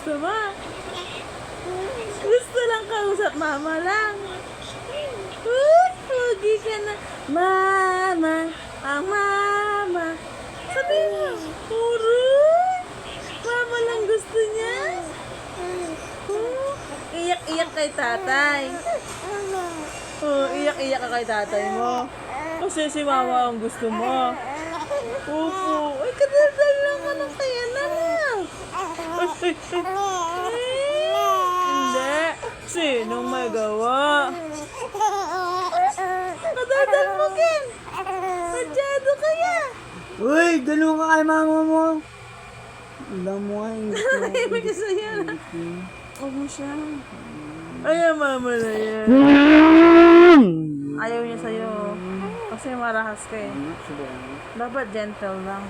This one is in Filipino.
gusto mo? Gusto lang kausap mama lang. Pogi ka na. Mama, ang mama. Sabi mo, Uroy, mama lang gusto niya. Iyak-iyak kay tatay. Iyak-iyak ka kay tatay mo. Kasi si mama ang gusto mo. Opo. Ay, kadaldal lang ka ng kaya na lang. Hindi. Sinong may gawa? Kadaldal mo, Ken. Masyado kaya. Uy, ganun ka kay mama mo. Alam mo nga yung Ibig ka sa'yo na. Huwag mo siya. Ay, mama na yan. Ayaw niya sa'yo. Kasi marahas ka eh. Dapat gentle lang.